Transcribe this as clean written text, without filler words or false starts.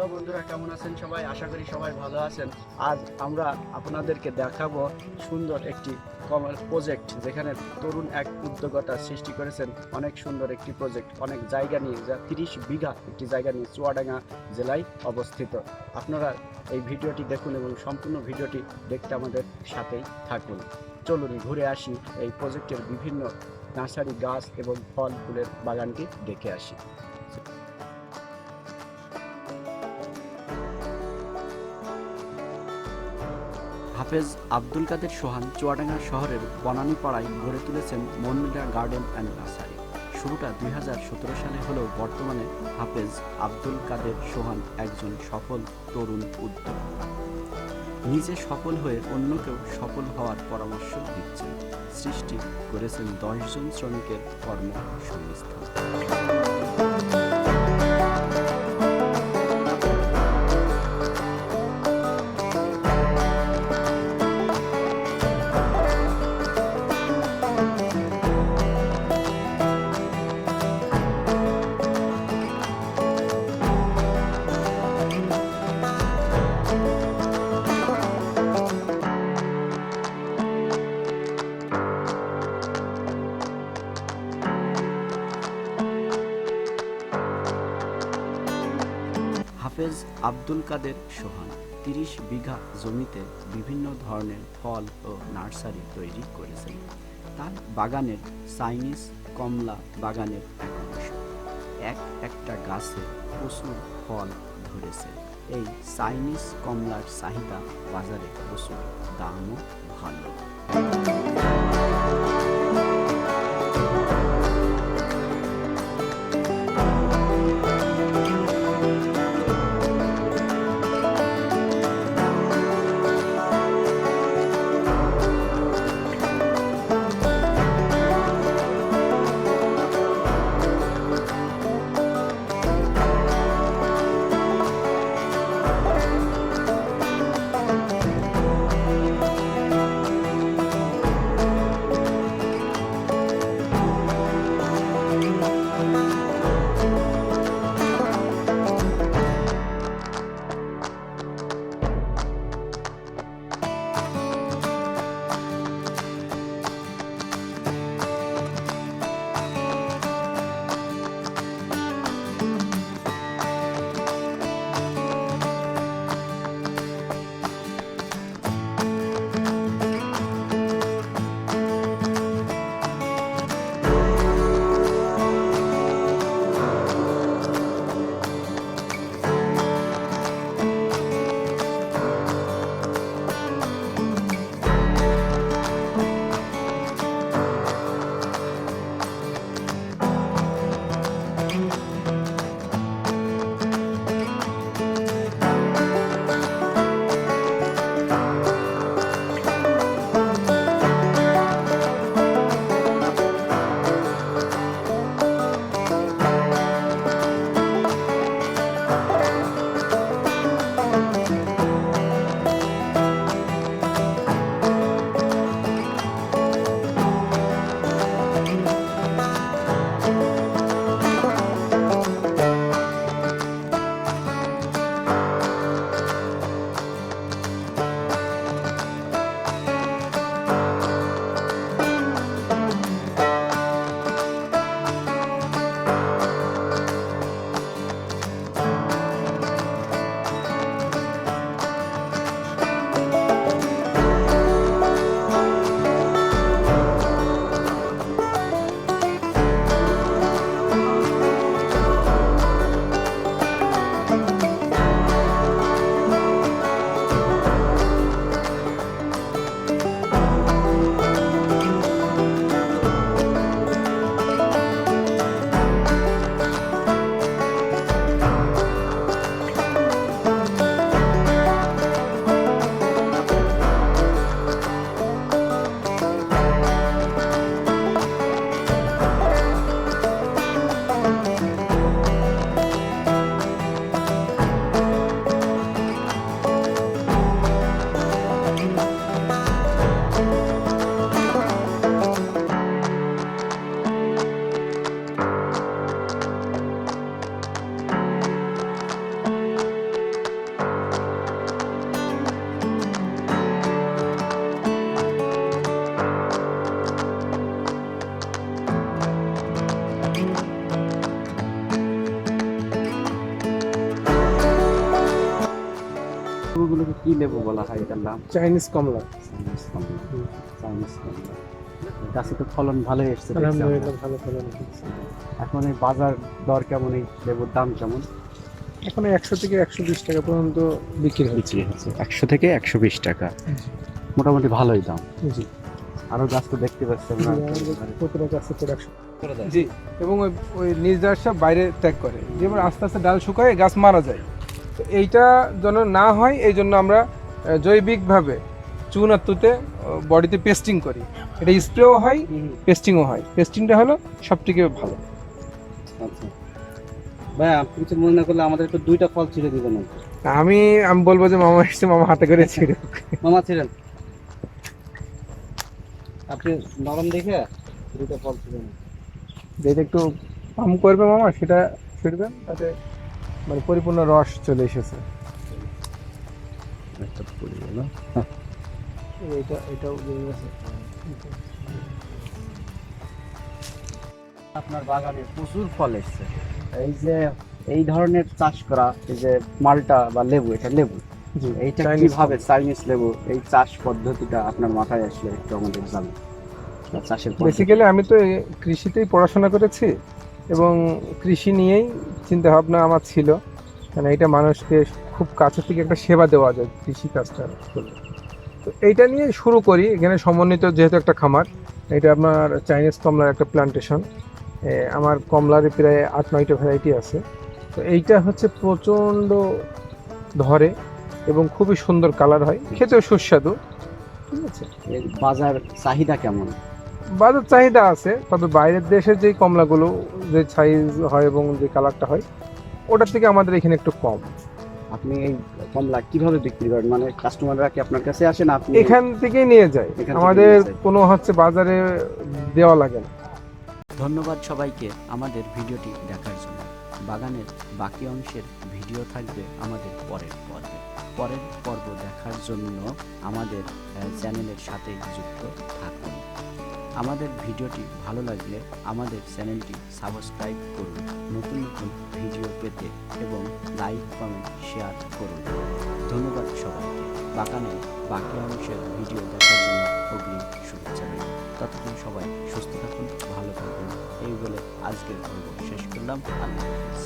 Hello বন্ধুরা, কেমন আছেন সবাই? আশা করি সবাই ভালো আছেন। আজ আমরা আপনাদেরকে দেখাবো সুন্দর একটি প্রজেক্ট, যেখানে তরুণ এক উদ্যোক্তা সৃষ্টি করেছেন। অনেক সুন্দর একটি প্রজেক্ট, অনেক জায়গা নিয়ে, যা 30 বিঘা একটি জায়গা নিয়ে চুয়াডাঙ্গা জেলায় অবস্থিত। আপনারা এই ভিডিওটি দেখুন এবং সম্পূর্ণ ভিডিওটি দেখতে আমাদের সাথেই থাকুন। চলুন ঘুরে আসি এই প্রজেক্টের বিভিন্ন নার্সারি গাছ এবং ফল ফুলের বাগানটি দেখে আসি। হাফেজ আব্দুল কাদের সোহান চুয়াডাঙ্গা শহরের বনানীপাড়ায় গড়ে তুলেছেন মনমিলা গার্ডেন অ্যান্ড নার্সারি। শুরুটা 2017 সালে হলেও বর্তমানে হাফেজ আব্দুল কাদের সোহান একজন সফল তরুণ উদ্যোক্তা। নিজে সফল হয়ে অন্যকেও সফল হওয়ার পরামর্শ দিচ্ছেন। সৃষ্টি করেছেন 10 জন শ্রমিকের কর্মসংস্থান। হাফেজ আব্দুল কাদের সোহান 30 বিঘা জমিতে বিভিন্ন ধরনের ফল ও নার্সারি তৈরি করেছেন। তার বাগানের চাইনিজ কমলা বাগানের এক অংশ। একটা গাছে প্রচুর ফল ধরেছে। এই চাইনিজ কমলার চাহিদা বাজারে প্রচুর, দামও ভালো। লেবুগুলোকে কি লেবু বলা হয় এটার নাম? চাইনিজ কমলা। চাইনিজ কমলা। গাছে তো ফলন ভালোই এসছে। আলহামদুলিল্লাহ ভালো ফলন হচ্ছে। এখন এই বাজার দর কেমন, এই লেবুর দাম কেমন? এখন 100 থেকে 120 টাকা পর্যন্ত বিক্রি হচ্ছে। 100 থেকে 120 টাকা, মোটামুটি ভালোই দাম। জি আরো গাছ তো দেখতে পাচ্ছি আমরা। কতটা গাছে প্রোডাকশন জি, এবং ওই নিজ ডালটা বাইরে ত্যাগ করে, যেমন আস্তে আস্তে ডাল শুকায় গাছ মারা যায়। তো এইটা যেন না হয় এই জন্য আমরা জৈবিকভাবে চুন আর তুতে বডিতে পেস্টিং করি। এটা স্প্রেও হয়, পেস্টিংও হয়। পেস্টিংটা হলো সবথেকে ভালো। আচ্ছা ভাই, আপনি কিছু মনে না করলে আমাদের একটু 2টা ফল ছিঁড়ে দিবেন। আমি বলবো যে মামা এসছে, মামা হাতে করে ছিঁড়ে। মামা ছিঁড়েন, আপনি নরম দেখে 2টা ফল ছিঁড়েন। যেটা একটু পাম্প করবে মামা সেটা ছিঁড়বেন, তাতে মানে পরিপূর্ণ রস চলে এসেছে। একটা পড়ে গেল। এটাও দিয়ে গেছে। আপনার বাগানে প্রচুর ফল এসছে। এই যে এই ধরনের চাষ করা, এই যে মালটা বা লেবু, এটা লেবু, এইটা কিভাবে চাইনিজ লেবু, এই চাষ পদ্ধতিটা আপনার মাথায় আসলে একটু আমাদের জানান। চাষের বেসিক্যালি আমি তো কৃষিতেই পড়াশোনা করেছি এবং কৃষি নিয়েই চিন্তা ভাবনা আমার ছিল। মানে এটা মানুষকে খুব কাছে থেকে একটা সেবা দেওয়া যায় কৃষি কাজটা করলে। তো এইটা নিয়ে শুরু করি। এখানে সমন্বিত যেহেতু একটা খামার, এটা আপনার চাইনিজ কমলার একটা প্লান্টেশন। আমার কমলার প্রায় 8-9টা ভ্যারাইটি আছে। তো এইটা হচ্ছে প্রচণ্ড ধরে এবং খুবই সুন্দর কালার হয়, খেতেও সুস্বাদু। ঠিক আছে, এর বাজার চাহিদা কেমন? বাজার চাহিদা আছে, তবে বাইরের দেশের যে কমলাগুলো যে সাইজ হয় এবং যে কালারটা হয় ওটার থেকে আমাদের এখানে একটু কম। আপনি এই কমলা কিভাবে বিক্রি করেন? মানে কাস্টমাররা কি আপনার কাছে আসে না আপনি এখান থেকেই নিয়ে যায়, আমাদের কোনো হচ্ছে বাজারে দেওয়া লাগে না। ধন্যবাদ সবাইকে আমাদের ভিডিওটি দেখার জন্য। বাগানের বাকি অংশের ভিডিও থাকবে আমাদের পরের পর্ব দেখার জন্য আমাদের চ্যানেলের সাথে যুক্ত থাকুন। আমাদের ভিডিওটি ভালো লাগলে আমাদের চ্যানেলটি সাবস্ক্রাইব করুন, নতুন নতুন ভিডিও পেতে, এবং লাইক, কমেন্ট, শেয়ার করুন। ধন্যবাদ সবাইকে। বাগানের বাকি অংশের ভিডিও দেখার জন্য অগ্রিম শুভেচ্ছা রইল। ততক্ষণ সবাই সুস্থ থাকুন, ভালো থাকুন। এই বলে আজকের পর্ব শেষ করলাম। আল্লাহ হাফেজ।